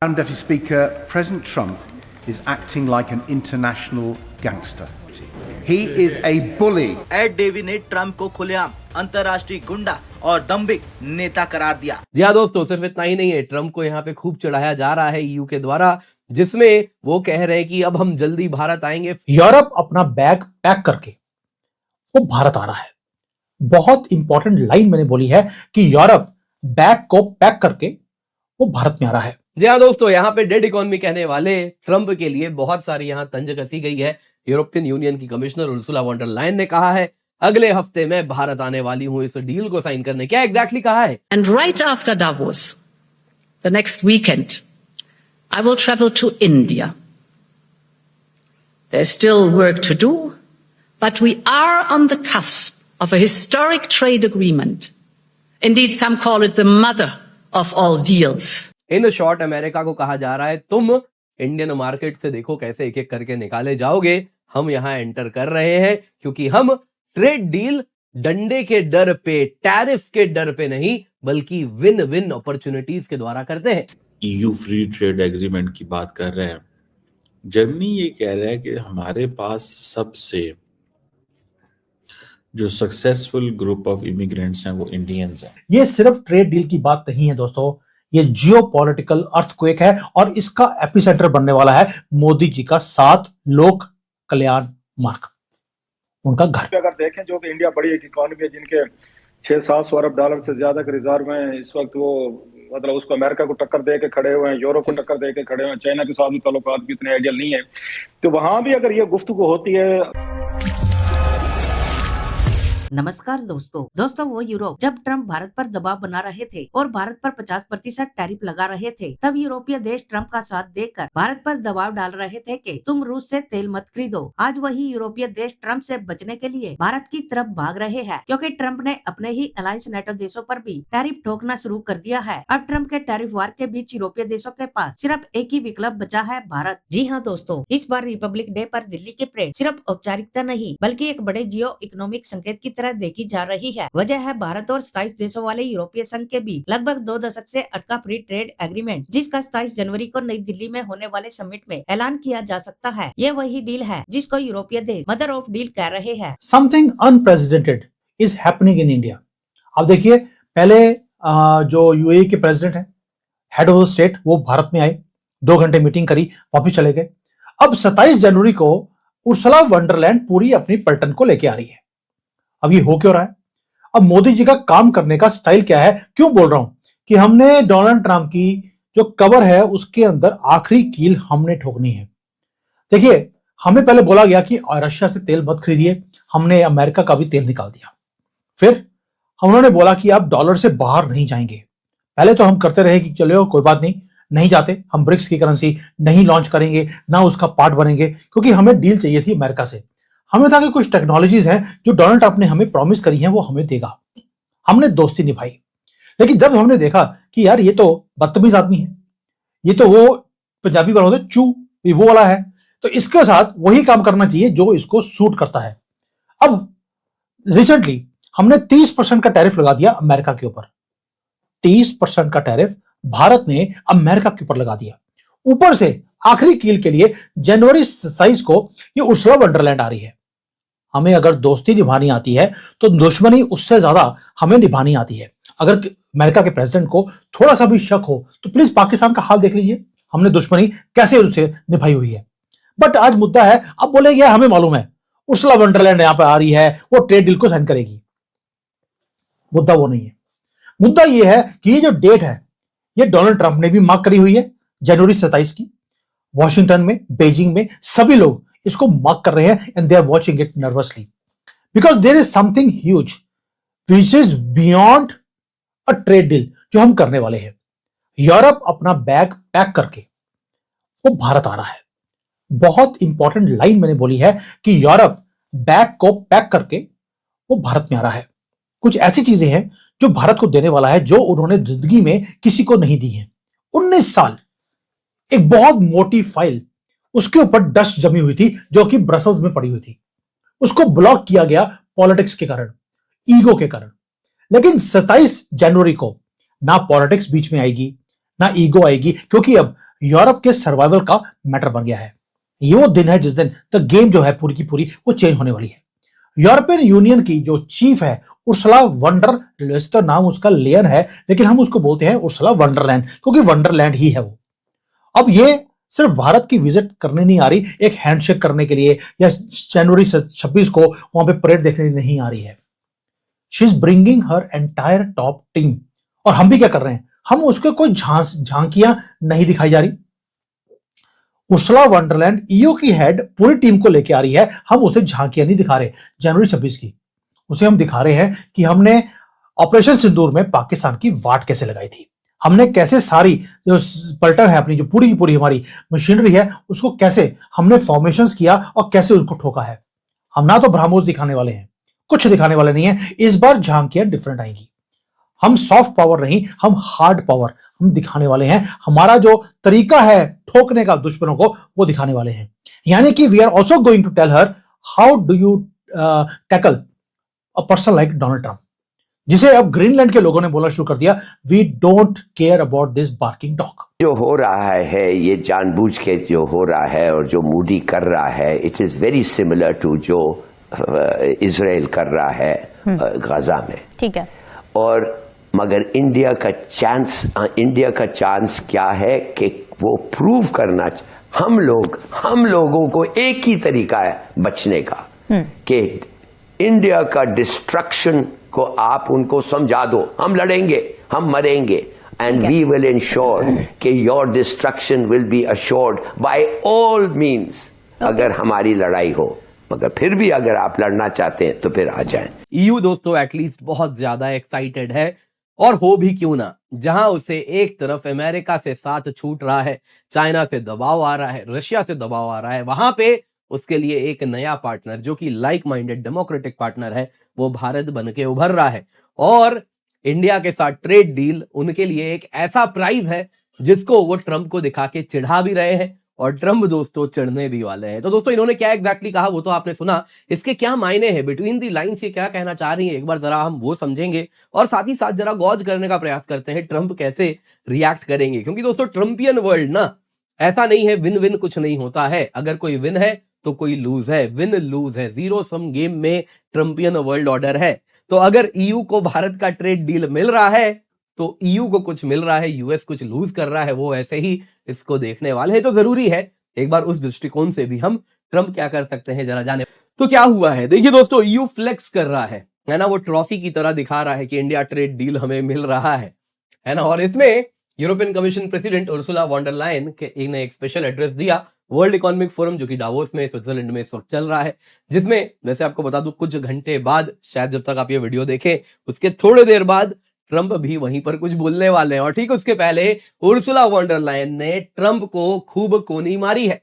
Madam Deputy Speaker, President Trump is acting like an international gangster. He is a bully. Ed Davey ने Trump को खुलेआम अंतर्राष्ट्रीय गुंडा और दंभिक नेता करार दिया। जी हाँ दोस्तों, सिर्फ इतना ही नहीं है, ट्रंप को यहाँ पे खूब चढ़ाया जा रहा है ईयू के द्वारा, जिसमें वो कह रहे हैं कि अब हम जल्दी भारत आएंगे। यूरोप अपना बैग पैक करके वो भारत आ रहा है। बहुत इंपॉर्टेंट लाइन मैंने बोली है कि यूरोप बैग को पैक करके वो भारत में आ रहा है। जी हाँ दोस्तों, यहाँ पे डेड इकोनॉमी कहने वाले ट्रंप के लिए बहुत सारी यहाँ तंज कसी गई है। यूरोपियन यूनियन की commissioner Ursula von der Leyen ने कहा है अगले हफ्ते में भारत आने वाली हूं इस डील को साइन करने। क्या एग्जैक्टली कहा है? And right after Davos, the next weekend, I will travel to India. There's still work to do, but we are on the cusp of a historic trade agreement. Indeed, some call it the mother of all deals. In short America को कहा जा रहा है तुम Indian market से देखो कैसे एक एक करके निकाले जाओगे, हम यहां एंटर कर रहे हैं क्योंकि हम ट्रेड डील डंडे के डर पे, टैरिफ के डर पे नहीं, बल्कि विन विन अपॉर्चुनिटीज के द्वारा करते हैं। ईयू फ्री ट्रेड एग्रीमेंट की बात कर रहे हैं। जर्मनी ये कह रहा है कि हमारे पास सबसे जो सक्सेसफुल ग्रुप ऑफ इमिग्रेंट्स हैं वो इंडियंस हैं। ये सिर्फ ट्रेड डील की बात नहीं है दोस्तों, ये जियोपॉलिटिकल अर्थक्वेक है और इसका एपिसेंटर बनने वाला है मोदी जी का 7 लोक कल्याण मार्ग, उनका घर। अगर देखें जो कि इंडिया बड़ी एक इकोनॉमी है जिनके 600-700 अरब डॉलर से ज्यादा के रिजर्व हैं इस वक्त, वो मतलब उसको अमेरिका को टक्कर दे के खड़े हुए हैं, यूरोप को टक्कर दे के खड़े हुए हैं, चाइना के साथ भी ताल्लुकात भी इतने आइडियल नहीं है। तो वहां भी अगर ये गुफ्तगू होती है। नमस्कार दोस्तों वो यूरोप जब ट्रंप भारत पर दबाव बना रहे थे और भारत पर 50% टैरिफ लगा रहे थे, तब यूरोपीय देश ट्रंप का साथ देकर भारत पर दबाव डाल रहे थे कि तुम रूस से तेल मत खरीदो। आज वही यूरोपीय देश ट्रंप से बचने के लिए भारत की तरफ भाग रहे हैं, क्योंकि ट्रंप ने अपने ही अलायंस नेटो देशों पर भी टैरिफ ठोकना शुरू कर दिया है। अब ट्रंप के टैरिफ वार के बीच यूरोपीय देशों के पास सिर्फ एक ही विकल्प बचा है, भारत। जी हाँ दोस्तों, इस बार रिपब्लिक डे पर दिल्ली की परेड सिर्फ औपचारिकता नहीं बल्कि एक बड़े जियो इकोनॉमिक संकेत की तरह देखी जा रही है। वजह है भारत और 27 देशों वाले यूरोपीय संघ के बीच लगभग 2 दशक से अटका फ्री ट्रेड एग्रीमेंट, जिसका 27 जनवरी को नई दिल्ली में होने वाले समिट में ऐलान किया जा सकता है। ये वही डील है जिसको यूरोपीय देश मदर ऑफ डील कह रहे हैं। Something unprecedented is happening in India. अब देखिए, पहले जो यूएई के प्रेसिडेंट है, हेड ऑफ स्टेट, वो भारत में आए, 2 घंटे मीटिंग करी, वापिस चले गए। अब 27 जनवरी को उर्सुला वॉन डर लायन पूरी अपनी पलटन को लेके आ रही है। अब ये हो क्यों रहा है? अब मोदी जी का काम करने का स्टाइल क्या है? क्यों बोल रहा हूं कि हमने डोनाल्ड ट्रंप की जो कवर है उसके अंदर आखिरी कील हमने ठोकनी है। देखिए, हमें पहले बोला गया कि रशिया से तेल मत खरीदिए, हमने अमेरिका का भी तेल निकाल दिया। फिर उन्होंने बोला कि आप डॉलर से बाहर नहीं जाएंगे। पहले तो हम करते रहे कि चलो कोई बात नहीं जाते, हम ब्रिक्स की करेंसी नहीं लॉन्च करेंगे, ना उसका पार्ट बनेंगे, क्योंकि हमें डील चाहिए थी अमेरिका से। हमें था कि कुछ टेक्नोलॉजीज हैं जो डोनाल्ड ट्रंप ने हमें प्रॉमिस करी हैं, वो हमें देगा। हमने दोस्ती निभाई। लेकिन जब हमने देखा कि यार ये तो बदतमीज आदमी है, ये तो वो पंजाबी वाला होता चू, ये वो वाला है, तो इसके साथ वही काम करना चाहिए जो इसको सूट करता है। अब रिसेंटली हमने 30% का टैरिफ लगा दिया अमेरिका के ऊपर। 30% का टैरिफ भारत ने अमेरिका के ऊपर लगा दिया। ऊपर से आखिरी कील के लिए जनवरी 27 को ये उर्सुला वॉन डर लायन आ रही है। हमें अगर दोस्ती निभानी आती है तो दुश्मनी उससे ज्यादा हमें निभानी आती है। अगर अमेरिका के प्रेसिडेंट को थोड़ा सा भी शक हो तो प्लीज पाकिस्तान का हाल देख लीजिए, हमने दुश्मनी कैसे उनसे निभाई हुई है। बट आज मुद्दा है, अब बोलेंगे हमें मालूम है उर्सुला वॉन डर लायन यहां पर आ रही है, वो ट्रेड डील को साइन करेगी। मुद्दा वो नहीं है। मुद्दा ये है कि ये जो डेट है ये डोनाल्ड ट्रंप ने भी मार्क करी हुई है, जनवरी 27 की। वॉशिंगटन में, बीजिंग में सभी लोग इसको मार्क कर रहे हैं and they are watching it nervously because there is something huge which is beyond a trade deal जो हम करने वाले हैं। यूरोप अपना बैग पैक करके वो भारत आ रहा है। बहुत इंपॉर्टेंट लाइन मैंने बोली है कि यूरोप बैग को पैक करके वो भारत में आ रहा है। कुछ ऐसी चीजें हैं जो भारत को देने वाला है जो उन्होंने जिंदगी में किसी को नहीं दी है। 19 साल एक बहुत मोटी फाइल, उसके ऊपर डस्ट जमी हुई थी जो कि ब्रसल्स में पड़ी हुई थी। उसको ब्लॉक किया गया पॉलिटिक्स के कारण, ईगो के कारण। लेकिन 27 जनवरी को ना पॉलिटिक्स बीच में आएगी ना ईगो आएगी, क्योंकि अब यूरोप के सर्वाइवल का मैटर बन गया है। ये वो दिन है जिस दिन द गेम जो है पूरी की पूरी वो चेंज होने वाली है। यूरोपियन यूनियन की जो चीफ है उर्सुला वंडर, वैसे तो नाम उसका लेयन है लेकिन हम उसको बोलते हैं उर्सुला वंडरलैंड, क्योंकि वंडरलैंड ही है वो। अब ये सिर्फ भारत की विजिट करने नहीं आ रही, एक हैंडशेक करने के लिए या जनवरी 26 को वहां पे परेड देखने नहीं आ रही है। She is bringing her entire top team. और हम भी क्या कर रहे हैं, हम उसके कोई झांकियां नहीं दिखाई जा रही। उर्सुला वंडरलैंड ईयू की हेड पूरी टीम को लेके आ रही है, हम उसे झांकियां नहीं दिखा रहे जनवरी 26 की। उसे हम दिखा रहे हैं कि हमने ऑपरेशन सिंदूर में पाकिस्तान की वाट कैसे लगाई थी, हमने कैसे सारी जो पलटन है अपनी जो पूरी की पूरी हमारी मशीनरी है उसको कैसे हमने फॉर्मेशंस किया और कैसे उनको ठोका है। हम ना तो ब्रह्मोस दिखाने वाले हैं, कुछ दिखाने वाले नहीं है। इस बार झांकियां डिफरेंट आएंगी। हम सॉफ्ट पावर नहीं, हम हार्ड पावर हम दिखाने वाले हैं। हमारा जो तरीका है ठोकने का दुश्मनों को वो दिखाने वाले हैं। यानी कि we are also going to tell her how do you tackle a person like Donald Trump, जिसे अब ग्रीनलैंड के लोगों ने बोलना शुरू कर दिया, we don't care about this barking dog. जो हो रहा है ये जानबूझ के जो हो रहा है और जो मूडी कर रहा है, it is very similar to जो इजराइल कर रहा है गाजा में। ठीक है। और मगर इंडिया का चांस क्या है कि वो प्रूव करना, हम लोगों को एक ही तरीका है बचने का कि इंडिया का डिस्ट्रक्शन को आप उनको समझा दो, हम लड़ेंगे, हम मरेंगे, एंड वी विल इंश्योर कि your destruction will be assured by all means, अगर हमारी लड़ाई हो। मगर फिर भी अगर आप लड़ना चाहते हैं तो फिर आ जाएं। ईयू दोस्तों एटलीस्ट बहुत ज्यादा एक्साइटेड है, और हो भी क्यों ना, जहां उसे एक तरफ अमेरिका से साथ छूट रहा है, चाइना से दबाव आ रहा है, रशिया से दबाव आ रहा है, वहां पे उसके लिए एक नया पार्टनर जो कि लाइक माइंडेड डेमोक्रेटिक पार्टनर है वो भारत बन के उभर रहा है। और इंडिया के साथ ट्रेड डील उनके लिए एक ऐसा प्राइज है जिसको वो ट्रंप को दिखा के चिढ़ा भी रहे हैं, और ट्रंप दोस्तों चिढ़ने भी वाले हैं। तो दोस्तों इन्होंने क्या एग्जैक्टली कहा वो तो आपने सुना, इसके क्या मायने हैं, बिटवीन दी लाइंस ये क्या कहना चाह रही है, एक बार जरा हम वो समझेंगे और साथ ही साथ जरा गौज करने का प्रयास करते हैं ट्रंप कैसे रिएक्ट करेंगे। क्योंकि दोस्तों ट्रंपियन वर्ल्ड ना ऐसा नहीं है, विन विन कुछ नहीं होता है। अगर कोई विन है तो कोई लूज है, विन लूज है, जीरो सम गेम में ट्रंपियन वर्ल्ड ऑर्डर है। तो अगर ईयू को भारत का ट्रेड डील मिल रहा है तो ईयू को कुछ मिल रहा है, यूएस कुछ लूज कर रहा है, वो ऐसे ही इसको देखने वाले हैं। तो जरूरी है एक बार उस दृष्टिकोण से भी हम ट्रंप क्या कर सकते हैं जरा जाने। तो क्या हुआ है देखिए दोस्तों, ईयू फ्लेक्स कर रहा है ना, वो ट्रॉफी की तरह दिखा रहा है कि इंडिया ट्रेड डील हमें मिल रहा है ना। और इसमें European commission president Ursula von der Leyen ने एक स्पेशल एड्रेस दिया वर्ल्ड इकोनॉमिक फोरम जो कि डावोस में स्विट्जरलैंड में इस वक्त चल रहा है, जिसमें वैसे आपको बता दूं कुछ घंटे बाद, शायद जब तक आप ये वीडियो देखें उसके थोड़े देर बाद ट्रंप भी वहीं पर कुछ बोलने वाले हैं। और ठीक उसके पहले उर्सुला वॉन डर लायन ने ट्रंप को खूब कोनी मारी है।